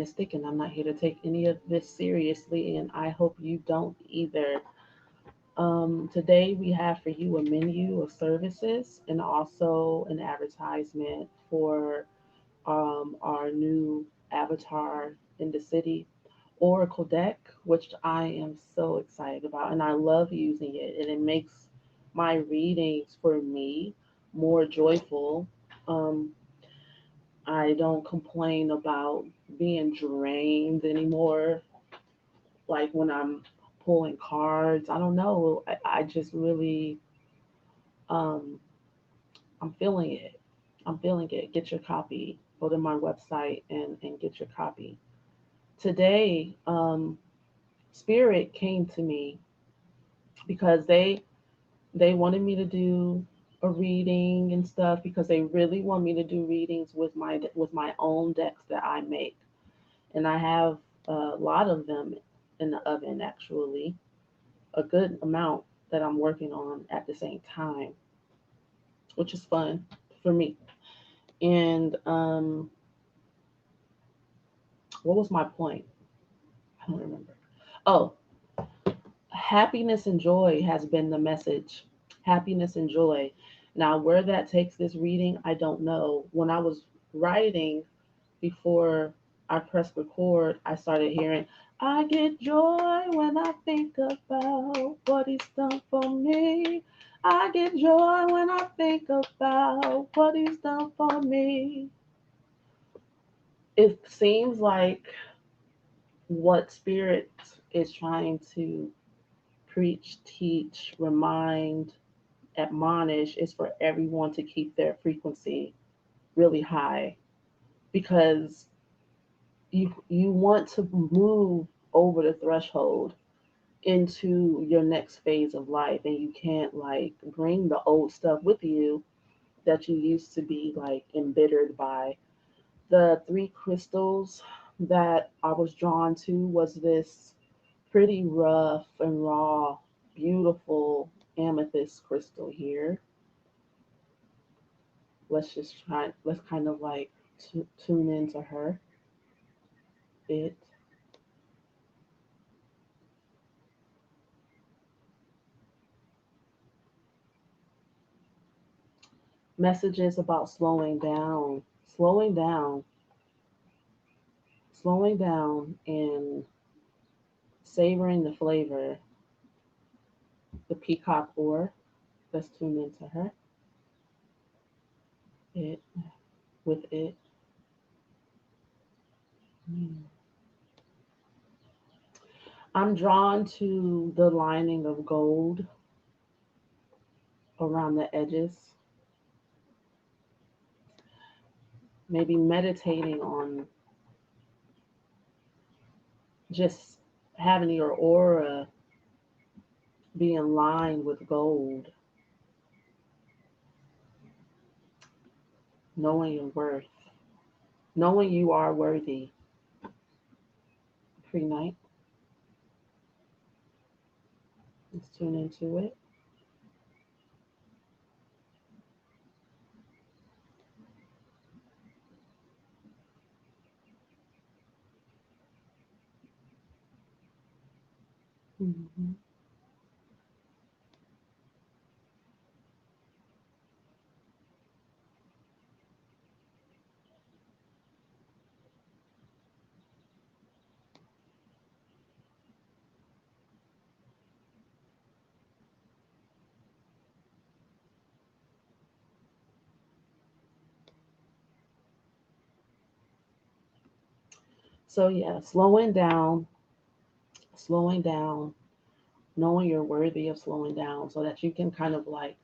mystic, and I'm not here to take any of this seriously, and I hope you don't either. Today, we have for you a menu of services and also an advertisement for our new avatar in the city, Oracle deck, which I am so excited about, and I love using it, and it makes my readings for me more joyful. Um, I don't complain about being drained anymore, like when I'm pulling cards. I don't know. I just really, um, I'm feeling it. I'm feeling it. Get your copy. Go to my website and get your copy. Today, Spirit came to me because they wanted me to do a reading and stuff because they really want me to do readings with my own decks that I make, and I have a lot of them in the oven, actually, a good amount that I'm working on at the same time, which is fun for me. And what was my point? I don't remember. Oh, happiness and joy has been the message. Happiness and joy. Now, where that takes this reading, I don't know. When I was writing before I pressed record, I started hearing, I get joy when I think about what he's done for me. I get joy when I think about what he's done for me. It seems like what Spirit is trying to preach, teach, remind, admonish is for everyone to keep their frequency really high, because you want to move over the threshold into your next phase of life, and you can't like bring the old stuff with you that you used to be like embittered by. The three crystals that I was drawn to was this pretty rough and raw, beautiful amethyst crystal here. Let's kind of like tune into her. It messages about slowing down, slowing down, and savoring the flavor. The peacock ore. Let's tune into her. It with it. Mm. I'm drawn to the lining of gold around the edges. Maybe meditating on just having your aura be in line with gold, knowing your worth, knowing you are worthy. Pre night. Let's tune into it. Mhm. So yeah, slowing down, knowing you're worthy of slowing down, so that you can kind of like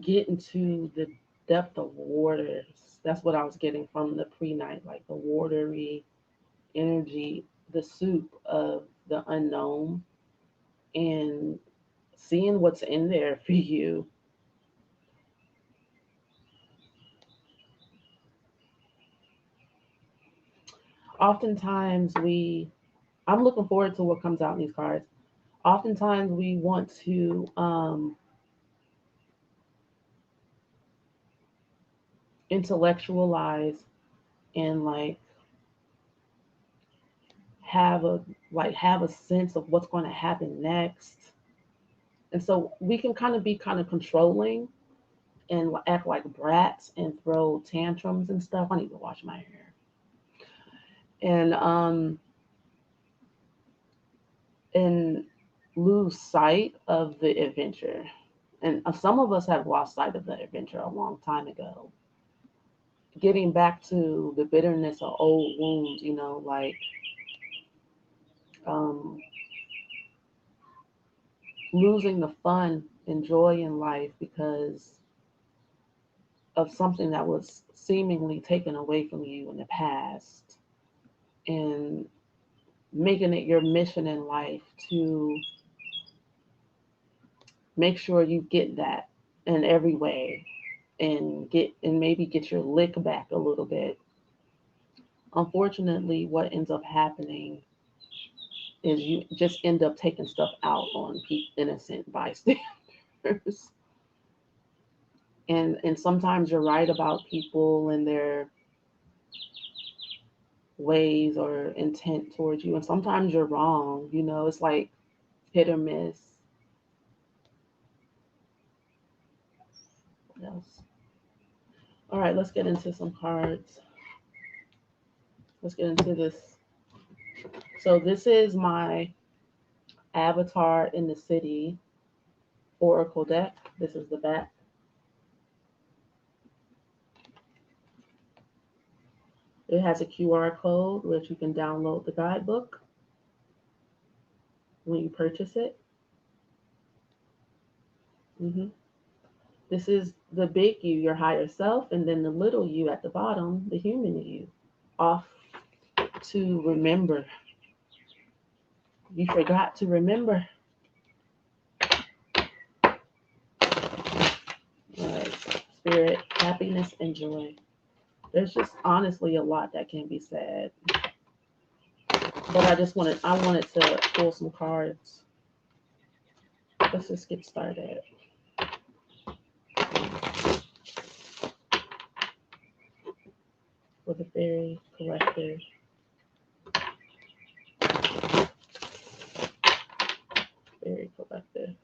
get into the depth of waters. That's what I was getting from the pre night, like the watery energy, the soup of the unknown, and seeing what's in there for you. Oftentimes, I'm looking forward to what comes out in these cards. Oftentimes, we want to intellectualize and like have a have a sense of what's going to happen next. And so we can kind of be kind of controlling and act like brats and throw tantrums and stuff. I need to wash my hair. And and lose sight of the adventure. And some of us have lost sight of the adventure a long time ago. Getting back to the bitterness of old wounds, um, losing the fun and joy in life because of something that was seemingly taken away from you in the past, and making it your mission in life to make sure you get that in every way, and maybe get your lick back a little bit. Unfortunately, what ends up happening is you just end up taking stuff out on innocent bystanders. And sometimes you're right about people and their ways or intent towards you, and sometimes you're wrong. It's like hit or miss. What else? All right, let's get into some cards. Let's get into this. So this is my Avatar in the City Oracle deck. This is the back. It has a QR code which you can download the guidebook when you purchase it. hmm This is the big you, your higher self, and then the little you at the bottom, the human you. Off to remember. You forgot to remember. All right. Spirit, happiness, and joy. There's just honestly a lot that can be said. But I wanted to pull some cards. Let's just get started. For the Fairy Collective. Fairy Collective.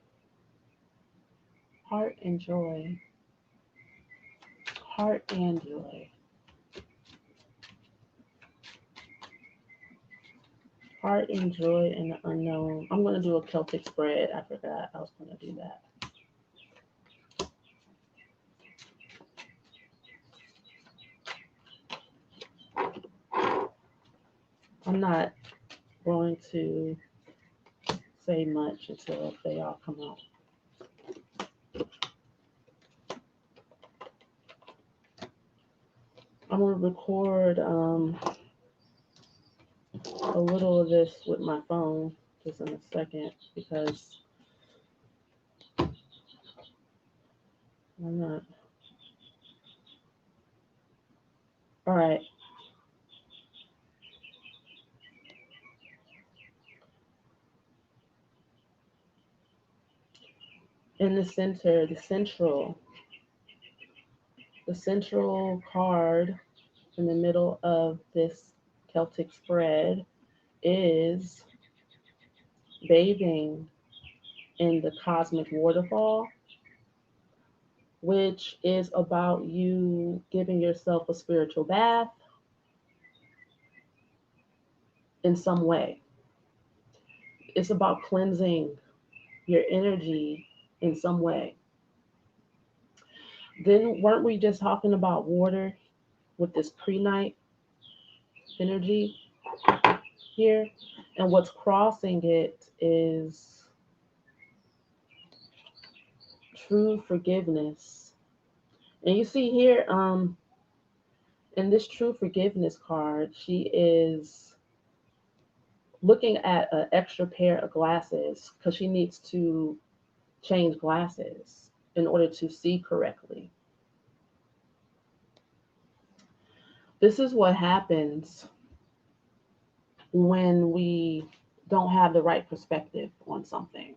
Heart and joy. Heart and joy. Heart and joy and the unknown. I'm going to do a Celtic spread. I forgot I was going to do that. I'm not going to say much until they all come out. I'm going to record a little of this with my phone just in a second because I'm not. All right. In the center, the central card in the middle of this Celtic spread is bathing in the cosmic waterfall, which is about you giving yourself a spiritual bath in some way. It's about cleansing your energy in some way. Then, weren't we just talking about water with this pre-night energy here? And what's crossing it is true forgiveness. And you see here, in this true forgiveness card, she is looking at an extra pair of glasses because she needs to change glasses in order to see correctly. This is what happens when we don't have the right perspective on something,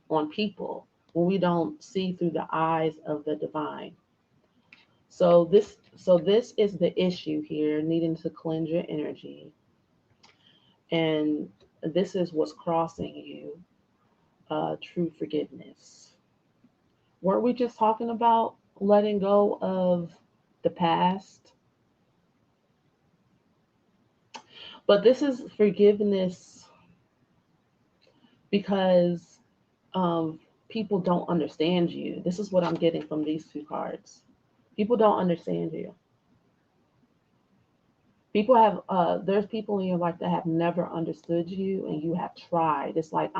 on people, when we don't see through the eyes of the divine. So this is the issue here, needing to cleanse your energy. And this is what's crossing you, true forgiveness. Weren't we just talking about letting go of the past? But this is forgiveness because people don't understand you. This is what I'm getting from these two cards. People don't understand you. People have there's people in your life that have never understood you, and you have tried. It's like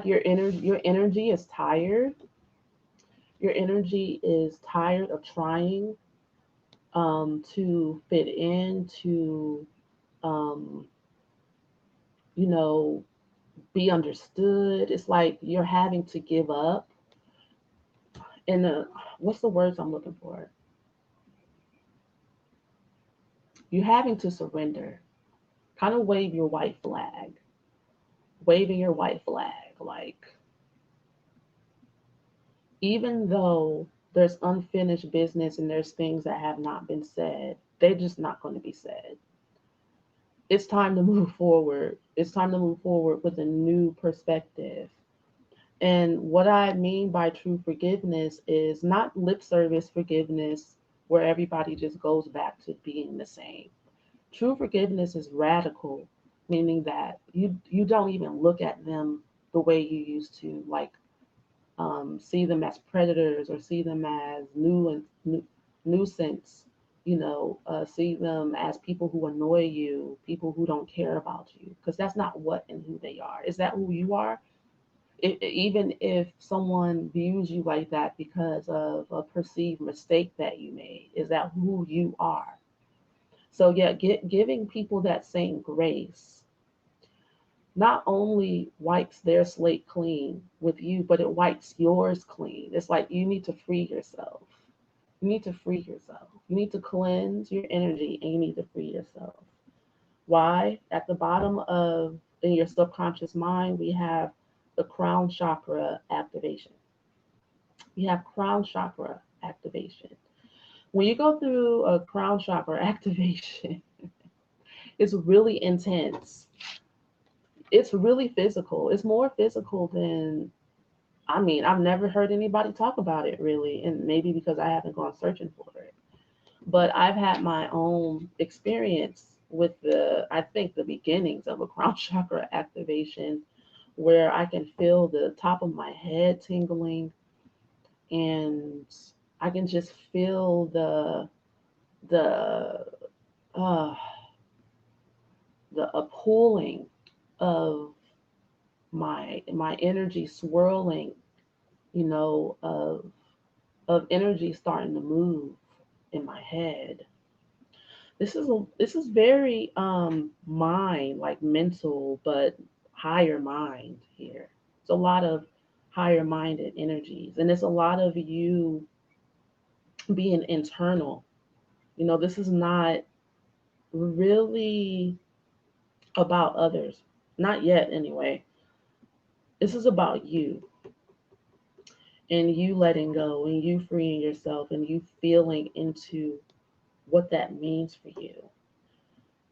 your energy is tired. Your energy is tired of trying to fit in, to um, you know, be understood. It's like you're having to give up. And what's the words I'm looking for? You're having to surrender. Kind of wave your white flag. Waving your white flag. Like, even though there's unfinished business and there's things that have not been said, they're just not going to be said. It's time to move forward. It's time to move forward with a new perspective. And what I mean by true forgiveness is not lip service forgiveness where everybody just goes back to being the same. True forgiveness is radical, meaning that you don't even look at them the way you used to, like see them as predators or see them as nuisance. See them as people who annoy you, people who don't care about you, because that's not what and who they are. Is that who you are? Even if someone views you like that because of a perceived mistake that you made, is that who you are? So yeah, giving people that same grace not only wipes their slate clean with you, but it wipes yours clean. It's like you need to free yourself. You need to free yourself. You need to cleanse your energy and you need to free yourself. Why? At the bottom of in your subconscious mind, we have the crown chakra activation. You have crown chakra activation. When you go through a crown chakra activation, it's really intense. It's really physical. It's more physical than, I mean, I've never heard anybody talk about it really, and maybe because I haven't gone searching for it. But I've had my own experience with I think, the beginnings of a crown chakra activation where I can feel the top of my head tingling and I can just feel the uh, the appalling of my energy swirling, of energy starting to move in my head. This is very mind, like mental, but higher mind here. It's a lot of higher minded energies, and it's a lot of you being internal. This is not really about others, not yet anyway. This is about you and you letting go and you freeing yourself and you feeling into what that means for you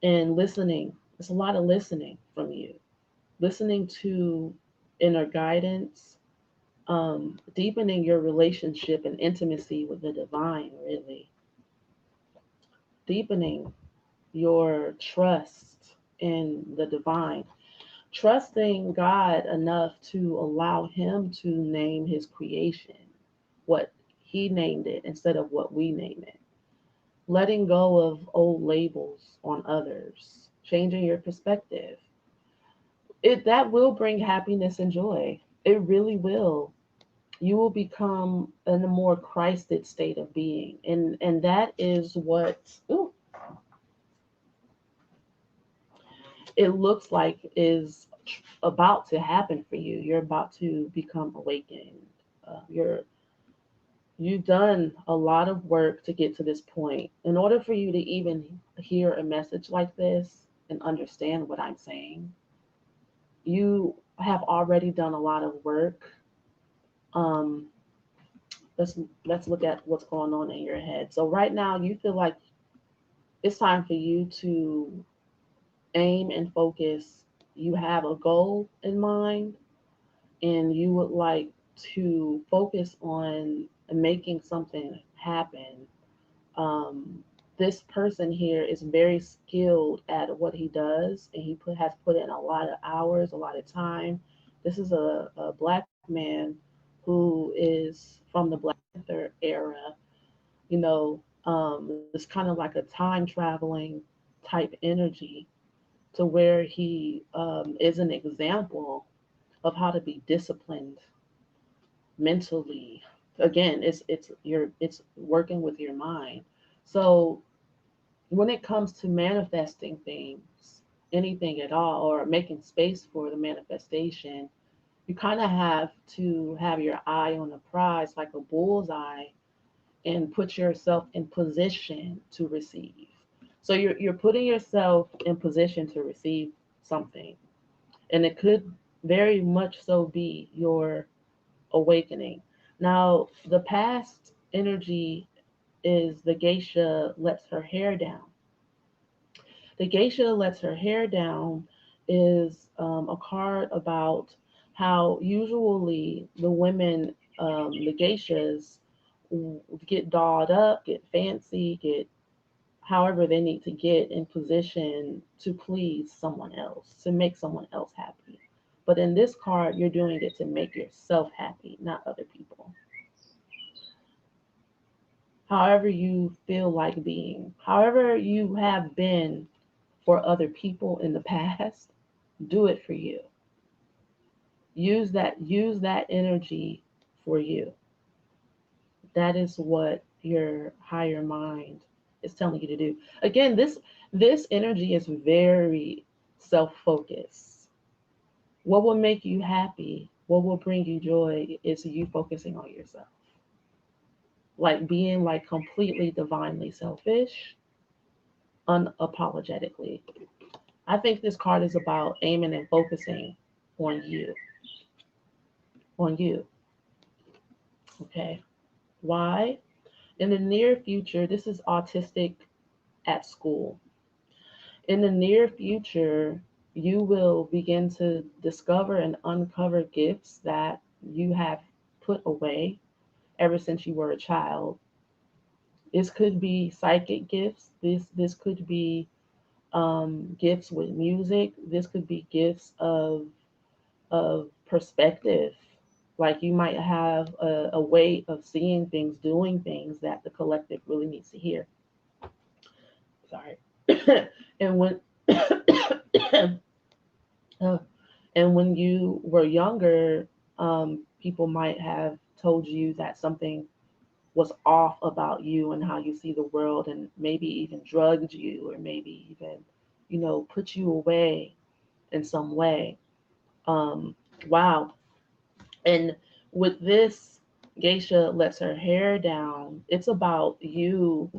and listening. It's a lot of listening from you, listening to inner guidance, deepening your relationship and intimacy with the divine, really deepening your trust in the divine, trusting God enough to allow Him to name His creation what He named it instead of what we name it, letting go of old labels on others, changing your perspective. That will bring happiness and joy. It really will. You will become in a more Christed state of being, and that is what it looks like is about to happen for you. You're about to become awakened. You've done a lot of work to get to this point. In order for you to even hear a message like this and understand what I'm saying, you have already done a lot of work. Um, let's look at what's going on in your head. So right now, you feel like it's time for you to aim and focus. You have a goal in mind and you would like to focus on making something happen. um, this person here is very skilled at what he does, and has put in a lot of hours, a lot of time. This is a black man who is from the Black Panther era. It's kind of like a time traveling type energy to where he is an example of how to be disciplined mentally. Again, it's working with your mind. So when it comes to manifesting things, anything at all, or making space for the manifestation, you kind of have to have your eye on the prize like a bullseye and put yourself in position to receive. So you're putting yourself in position to receive something. And it could very much so be your awakening. Now, the past energy is the geisha lets her hair down. The geisha lets her hair down is a card about how usually the women, the geishas, get dolled up, get fancy, get however they need to get in position to please someone else, to make someone else happy. But in this card, you're doing it to make yourself happy, not other people. However you feel like being, however you have been for other people in the past, do it for you. Use that energy for you. That is what your higher mind is telling you to do. Again, this energy is very self-focused. What will make you happy, what will bring you joy is you focusing on yourself. Like being like completely divinely selfish, unapologetically. I think this card is about aiming and focusing on you, on you. Okay. Why? In the near future, this is autistic at school. In the near future, you will begin to discover and uncover gifts that you have put away ever since you were a child. This could be psychic gifts. This could be gifts with music. This could be gifts of perspective. Like you might have a way of seeing things, doing things that the collective really needs to hear. Sorry. and when uh, and when you were younger, people might have told you that something was off about you and how you see the world, and maybe even drugged you, or maybe even, put you away in some way. Um, wow. And with this, Geisha lets her hair down. It's about you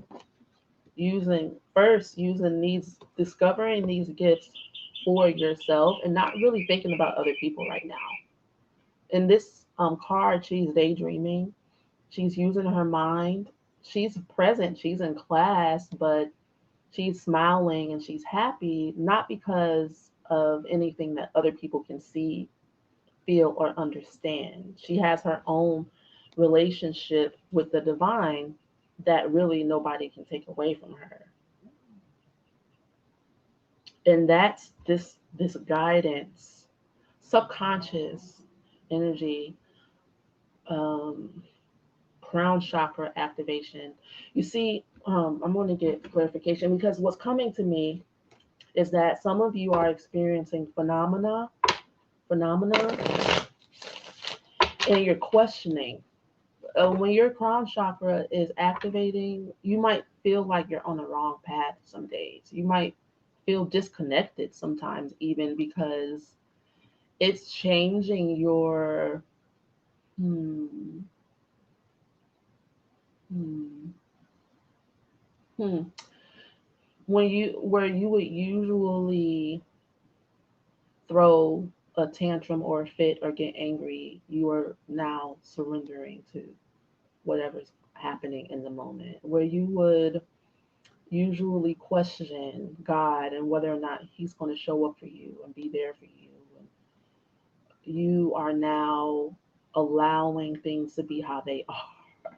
using these, discovering these gifts for yourself and not really thinking about other people right now. In this card, she's daydreaming. She's using her mind. She's present. She's in class, but she's smiling and she's happy, not because of anything that other people can see, feel, or understand. She has her own relationship with the divine that really nobody can take away from her. And that's this guidance, subconscious energy, um, crown chakra activation. You see, I'm going to get clarification because what's coming to me is that some of you are experiencing phenomena, and you're questioning. When your crown chakra is activating, you might feel like you're on the wrong path some days. You might feel disconnected sometimes, even because it's changing your hmm, hmm, hmm. When you where you would usually throw a tantrum or a fit or get angry, you are now surrendering to whatever's happening in the moment. Where you would usually question God and whether or not He's going to show up for you and be there for you. And you are now allowing things to be how they are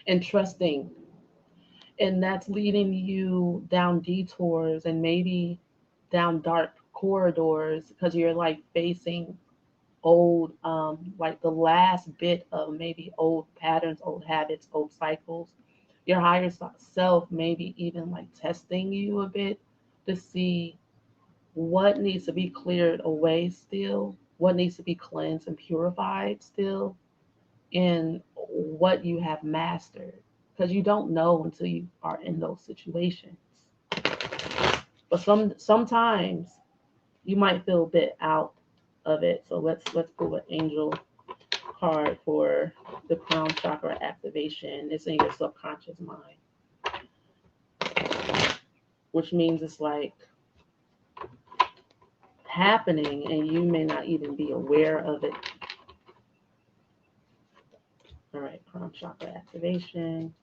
and trusting. And that's leading you down detours and maybe down dark corridors because you're like facing old, like the last bit of maybe old patterns, old habits, old cycles. Your higher self maybe even like testing you a bit to see what needs to be cleared away still, what needs to be cleansed and purified still, and what you have mastered. Because you don't know until you are in those situations. But sometimes you might feel a bit out of it. So let's pull an angel card for the crown chakra activation. It's in your subconscious mind, which means it's like happening and you may not even be aware of it. All right, crown chakra activation.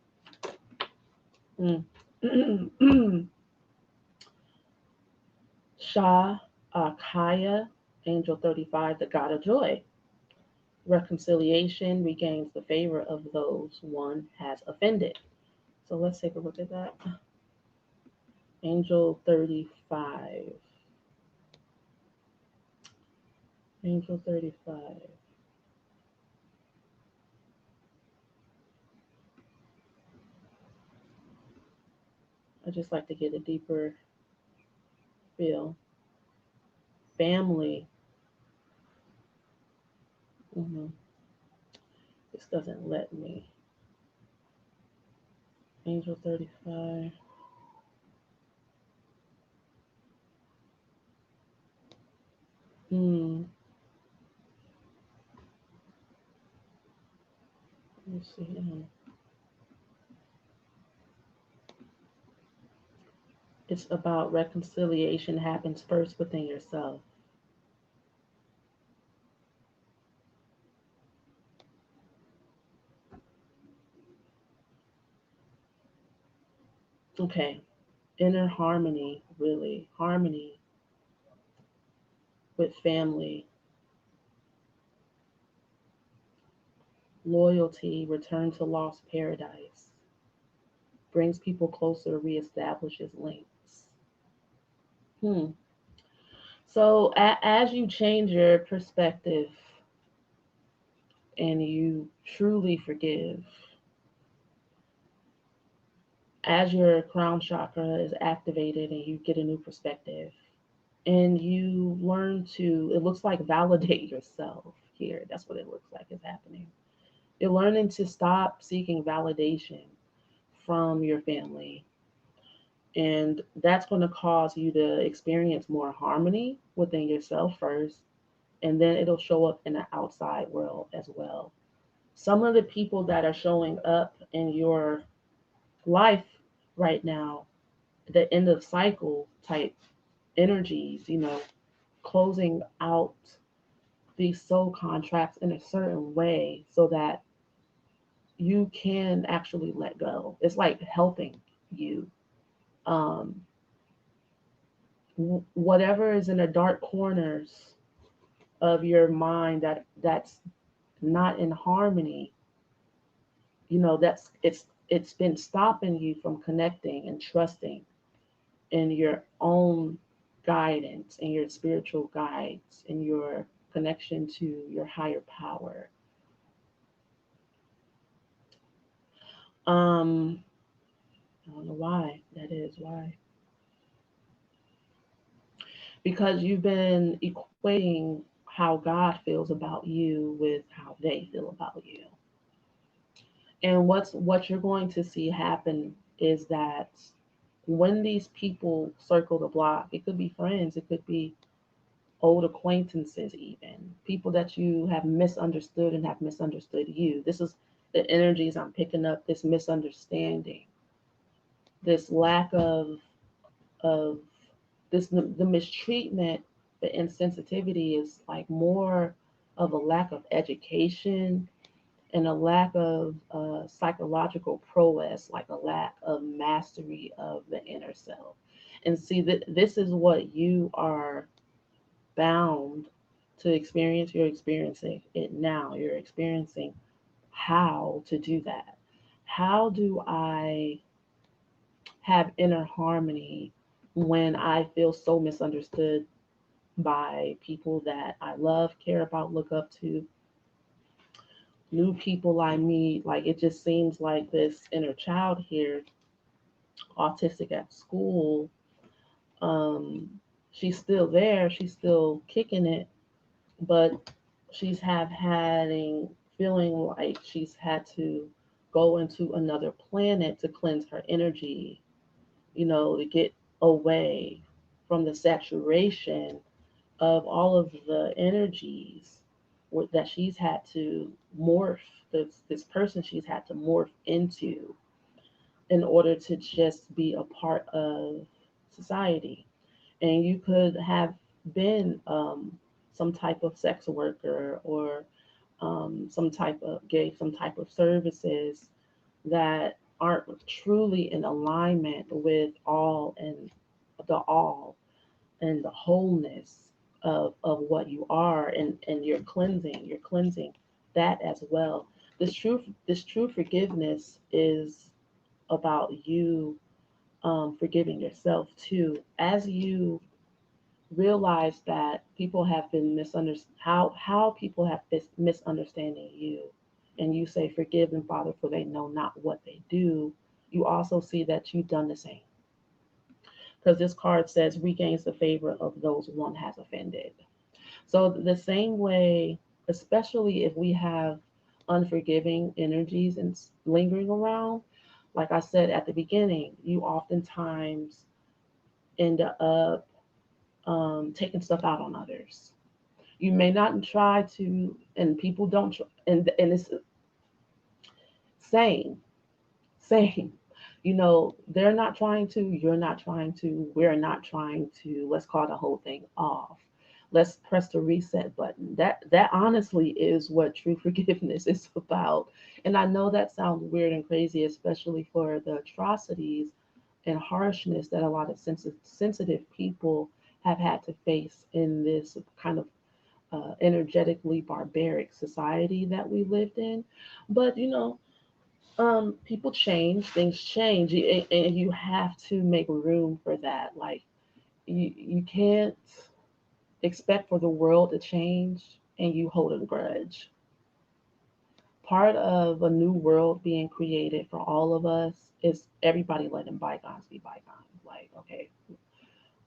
Shah Kaya, angel 35, the god of joy. Reconciliation regains the favor of those one has offended. So let's take a look at that. Angel 35. Angel 35. I just like to get a deeper feel. Family. This doesn't let me. Angel 35. Let me see. It's about reconciliation happens first within yourself. Okay. Inner harmony, really. Harmony with family. Loyalty, return to lost paradise. Brings people closer, reestablishes links. Hmm. So as you change your perspective and you truly forgive, as your crown chakra is activated and you get a new perspective and you learn to, it looks like validate yourself here. That's what it looks like is happening. You're learning to stop seeking validation from your family. And that's going to cause you to experience more harmony within yourself first. And then it'll show up in the outside world as well. Some of the people that are showing up in your life right now, the end of cycle type energies, closing out these soul contracts in a certain way so that you can actually let go. It's like helping you. Um, Whatever is in the dark corners of your mind that's not in harmony, it's been stopping you from connecting and trusting in your own guidance and your spiritual guides and your connection to your higher power. um I don't know why that is. Why? Because you've been equating how God feels about you with how they feel about you. And what you're going to see happen is that when these people circle the block, it could be friends, it could be old acquaintances, even people that you have misunderstood and have misunderstood you. This is the energies I'm picking up, this misunderstanding, this lack of this the mistreatment, the insensitivity is like more of a lack of education and a lack of psychological prowess, like a lack of mastery of the inner self. And see that this is what you are bound to experience. You're experiencing it now. You're experiencing how to do that. How do I have inner harmony when I feel so misunderstood by people that I love, care about, look up to, new people I meet? Like it just seems like this inner child here, autistic at school, um, she's still there, she's still kicking it, but she's have having feeling like she's had to go into another planet to cleanse her energy, to get away from the saturation of all of the energies that she's had to morph, this person she's had to morph into in order to just be a part of society. And you could have been some type of sex worker, or gave some type of services that aren't truly in alignment with all and the wholeness of what you are, and you're cleansing that as well. This true forgiveness is about you forgiving yourself too, as you realize that people have been how people have been misunderstanding you, and you say, forgive them, Father, for they know not what they do. You also see that you've done the same, because this card says regains the favor of those one has offended. So the same way, especially if we have unforgiving energies and lingering around, like I said at the beginning, you oftentimes end up taking stuff out on others. You may not try to, and people don't, and it's same, same. They're not trying to, you're not trying to, we're not trying to. Let's call the whole thing off. Let's press the reset button. That honestly is what true forgiveness is about. And I know that sounds weird and crazy, especially for the atrocities and harshness that a lot of sensitive people have had to face in this kind of energetically barbaric society that we lived in. But people change, things change, and you have to make room for that. Like you can't expect for the world to change and you hold a grudge. Part of a new world being created for all of us is everybody letting bygones be bygones. Like, okay,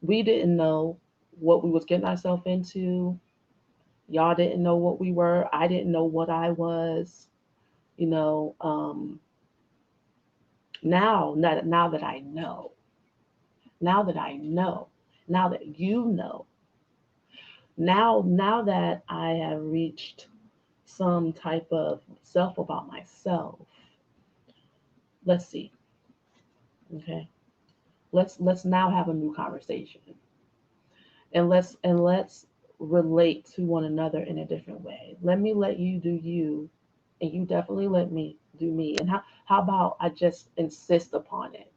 we didn't know what we was getting ourselves into. Y'all didn't know what we were. I didn't know what I was. You know, now that I know, now that I know, now that you know, now that I have reached some type of self about myself. Let's see. Okay. Let's now have a new conversation. And let's relate to one another in a different way. Let me let you do you, and you definitely let me do me. And how about I just insist upon it,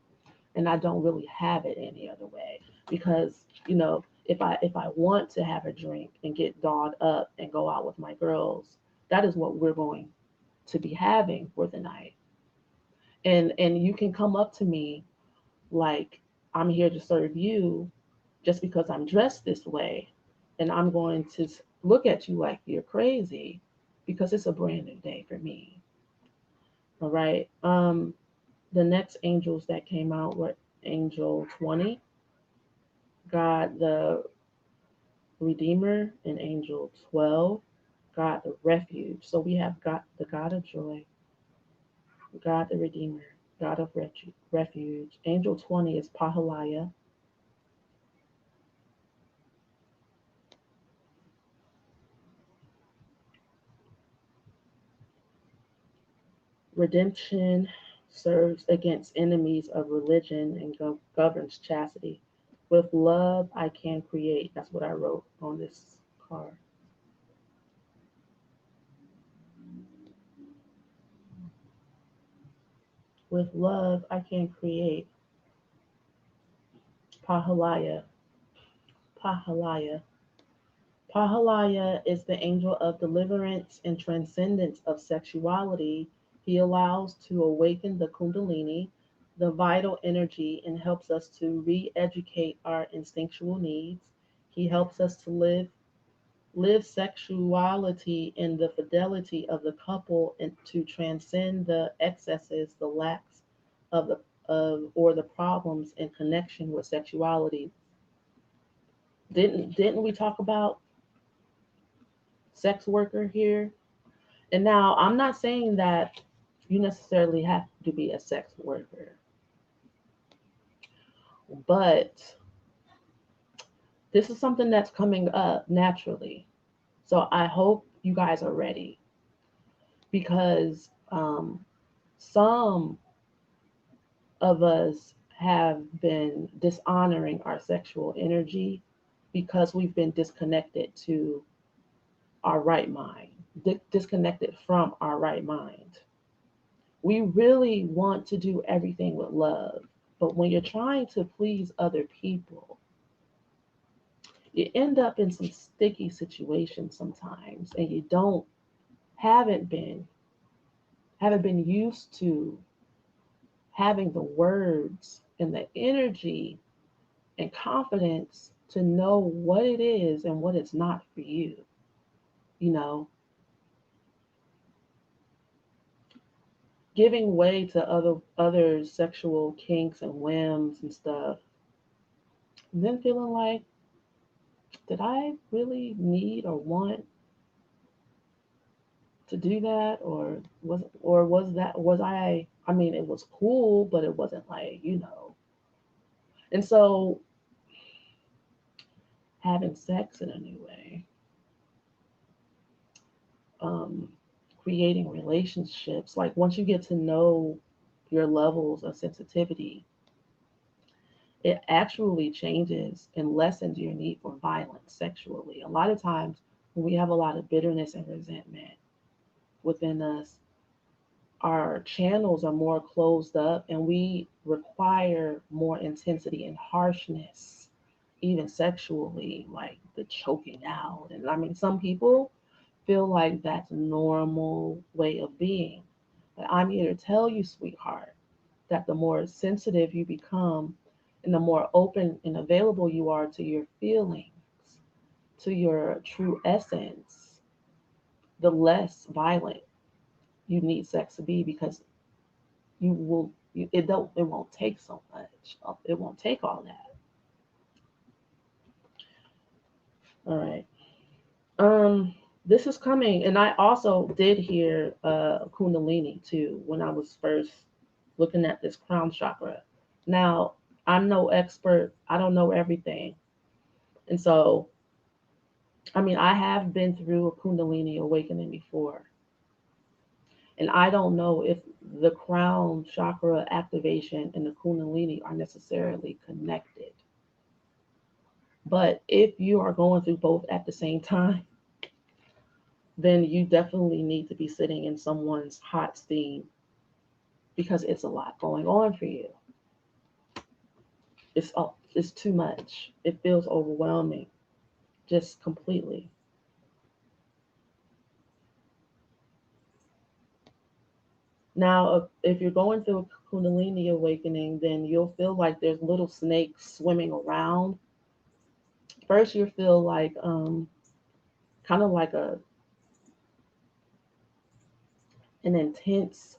and I don't really have it any other way? Because if I want to have a drink and get dolled up and go out with my girls, that is what we're going to be having for the night. And you can come up to me like I'm here to serve you just because I'm dressed this way, and I'm going to look at you like you're crazy because it's a brand new day for me. All right. The next angels that came out were Angel 20, God the Redeemer, and Angel 12, God the Refuge. So we have got the God of Joy, God the Redeemer, God of Refuge. Angel 20 is Pahalaya. Redemption serves against enemies of religion and governs chastity. With love, I can create. That's what I wrote on this card. With love, I can create. Pahalaya. Pahalaya. Pahalaya is the angel of deliverance and transcendence of sexuality. He allows to awaken the Kundalini, the vital energy, and helps us to re educate our instinctual needs. He helps us to live sexuality in the fidelity of the couple and to transcend the excesses, the lacks of the or the problems in connection with sexuality. Didn't we talk about sex worker here? And now I'm not saying that you necessarily have to be a sex worker, but this is something that's coming up naturally. So I hope you guys are ready because some of us have been dishonoring our sexual energy because we've been disconnected to our right mind, disconnected from our right mind. We really want to do everything with love, but when you're trying to please other people, you end up in some sticky situations sometimes, and you don't haven't been haven't been used to having the words and the energy and confidence to know what it is and what it's not for you. You know, giving way to others' sexual kinks and whims and stuff, and then feeling like, did I really need or want to do that, or was I mean, it was cool, but it wasn't like, and so having sex in a new way, um, creating relationships, like once you get to know your levels of sensitivity, it actually changes and lessens your need for violence sexually. A lot of times when we have a lot of bitterness and resentment within us, our channels are more closed up and we require more intensity and harshness, even sexually, like the choking out. And I mean, some people feel like that's a normal way of being. But I'm here to tell you, sweetheart, that the more sensitive you become and the more open and available you are to your feelings, to your true essence, the less violent you need sex to be because it won't take so much. It won't take all that. All right. Um, this is coming, and I also did hear Kundalini too when I was first looking at this crown chakra. Now, I'm no expert. I don't know everything, and so I mean I have been through a Kundalini awakening before, and I don't know if the crown chakra activation and the Kundalini are necessarily connected. But if you are going through both at the same time, then you definitely need to be sitting in someone's hot steam because it's a lot going on for you. It's too much. It feels overwhelming, just completely. Now, if you're going through a Kundalini awakening, then you'll feel like there's little snakes swimming around. First, you feel like kind of like a an intense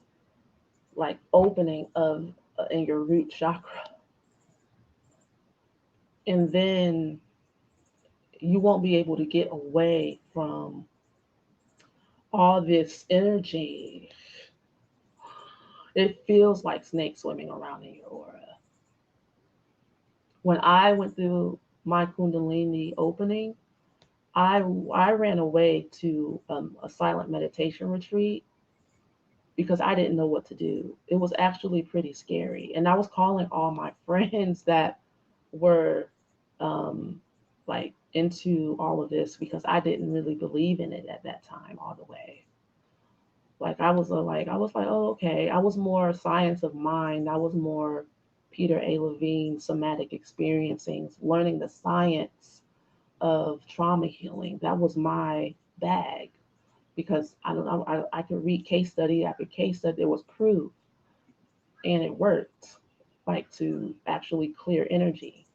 like opening of in your root chakra, and then you won't be able to get away from all this energy. It feels like snakes swimming around in your aura. When I went through my Kundalini opening, I ran away to a silent meditation retreat because I didn't know what to do. It was actually pretty scary, and I was calling all my friends that were um, like into all of this because I didn't really believe in it at that time all the way. Like I was like, oh, okay. I was more science of mind. I was more Peter A. Levine, somatic experiencing, learning the science of trauma healing. That was my bag because I don't know. I could read case study after case study. There was proof, and it worked, like to actually clear energy.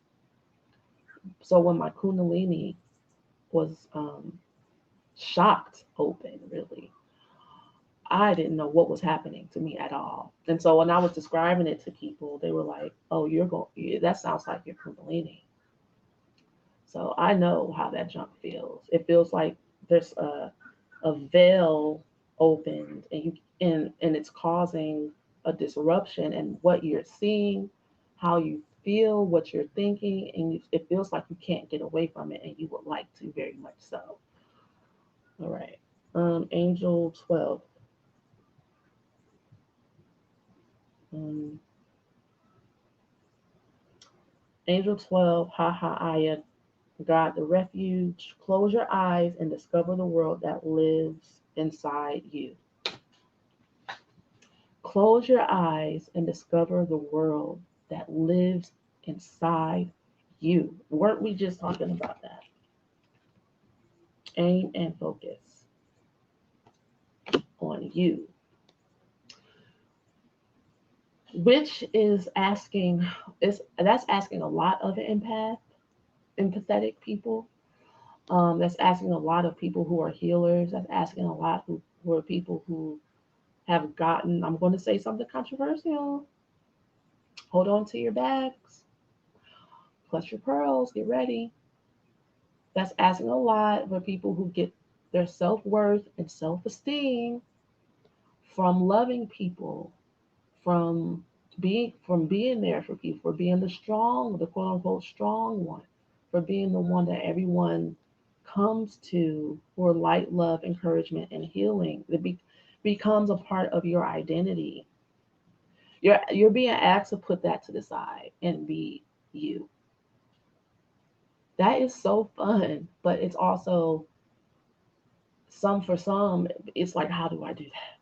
So when my Kundalini was shocked open, really, I didn't know what was happening to me at all. And so when I was describing it to people, they were like, "Oh, you're going. That sounds like your Kundalini." So I know how that jump feels. It feels like there's a veil opened, and and it's causing a disruption in what you're seeing, how you feel, what you're thinking, and it feels like you can't get away from it, and you would like to very much so. All right. Angel 12. Um, Angel 12, ajaaya, God the refuge. Close your eyes and discover the world that lives inside you. Close your eyes and discover the world that lives inside you. Weren't we just talking about that? Aim and focus on you, which is asking is that's asking a lot of an empathetic people. That's asking a lot of people who are healers. That's asking a lot who are people who have gotten. I'm going to say something controversial. Hold on to your bags, clutch your pearls, get ready. That's asking a lot for people who get their self worth and self esteem from loving people, from being there for people, for being the quote unquote strong one, for being the one that everyone comes to for light, love, encouragement, and healing. Becomes a part of your identity. You're being asked to put that to the side and be you. That is so fun, but it's also some, it's like, how do I do that?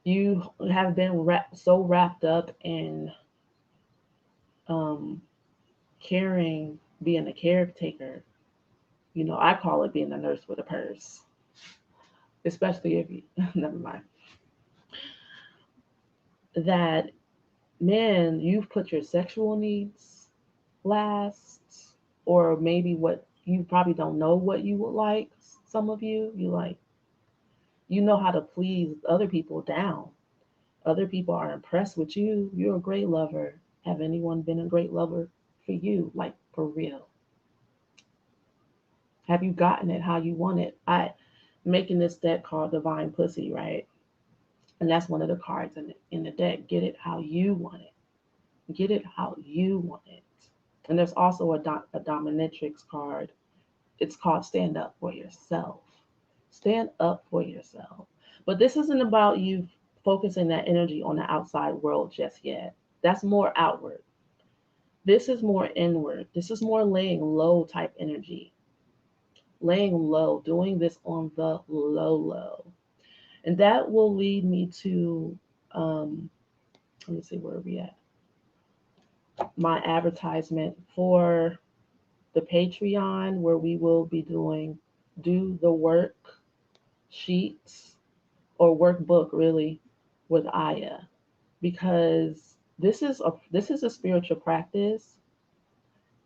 You have been so wrapped up in um, caring, being a caretaker. I call it being a nurse with a purse, especially if you, never mind, that man, you've put your sexual needs last, or maybe what you probably don't know what you would like. Some of you like, how to please other people down. Other people are impressed with you. You're a great lover. Have anyone been a great lover for you? Like, for real. Have you gotten it how you want it? I making this deck called Divine Pussy, right? And that's one of the cards in the deck. Get it how you want it. Get it how you want it. And there's also a dominatrix card. It's called Stand Up for Yourself. Stand up for yourself. But this isn't about you focusing that energy on the outside world just yet. That's more outward. This is more inward. This is more laying low type energy. Laying low, doing this on the low. And that will lead me to, um, let me see where we at. My advertisement for the Patreon, where we will be doing do the work sheets or workbook really with Aya, because this is a spiritual practice,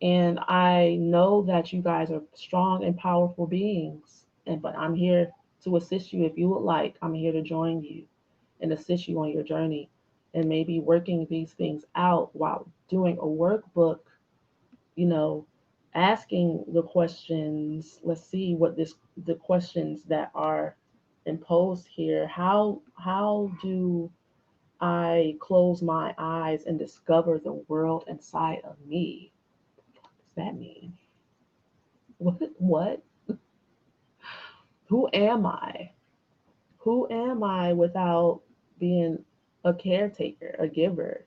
and I know that you guys are strong and powerful beings, but I'm here to assist you if you would like. I'm here to join you and assist you on your journey, and maybe working these things out while doing a workbook, you know, asking the questions. Let's see what the questions that are imposed here. How do I close my eyes and discover the world inside of me? What does that mean? What? Who am I? Who am I without being a caretaker, a giver?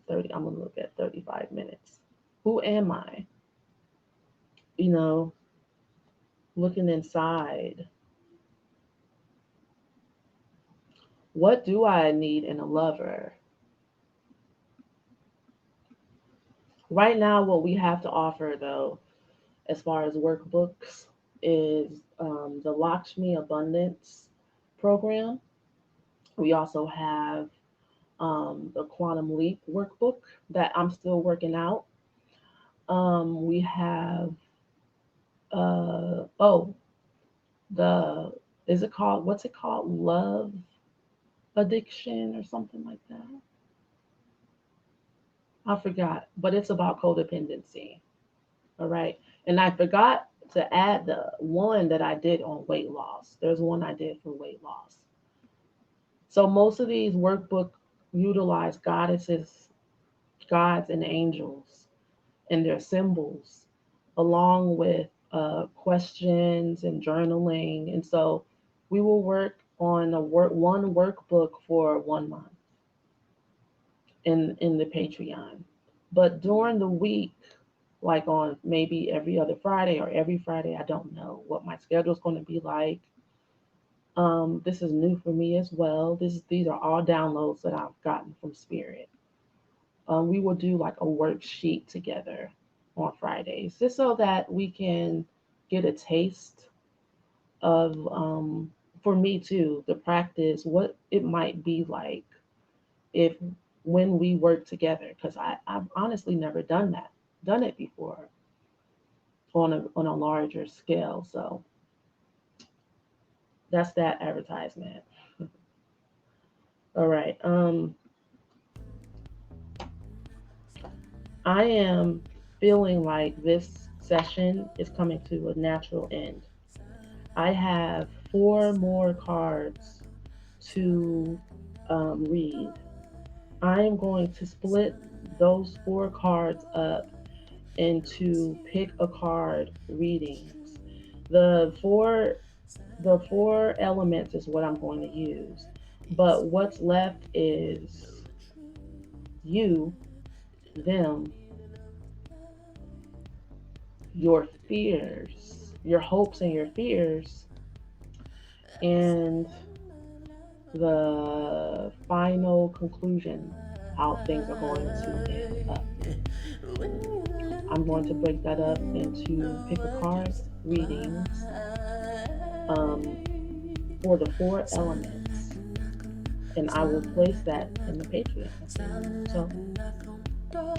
30, I'm gonna look at 35 minutes. Who am I? You know, looking inside. What do I need in a lover? Right now, what we have to offer, though, as far as workbooks, is the Lakshmi Abundance program. We also have the Quantum Leap workbook that I'm still working out. We have, oh, the, is it called, what's it called? Love addiction or something like that. I forgot, but it's about codependency. All right. And I forgot to add the one that I did on weight loss. There's one I did for weight loss. So most of these workbook utilize goddesses, gods, and angels and their symbols, along with questions and journaling. And so we will work on one workbook for 1 month in the Patreon. But during the week, like on maybe every other Friday or every Friday, I don't know what my schedule is going to be like. This is new for me as well. These are all downloads that I've gotten from Spirit. We will do like a worksheet together on Fridays, just so that we can get a taste of, for me too, the practice, what it might be like if when we work together. Because I've honestly never done it before on a larger scale. So that's that advertisement. All right. I am feeling like this session is coming to a natural end. I have four more cards to read. I am going to split those four cards up into pick a card readings. The four the four elements is what I'm going to use. But what's left is you, them, your fears, your hopes and your fears, and the final conclusion, how things are going to end up. I'm going to break that up into pick a card readings um, for the four elements, and I will place that in the Patreon. So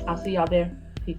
I'll see y'all there. Peace.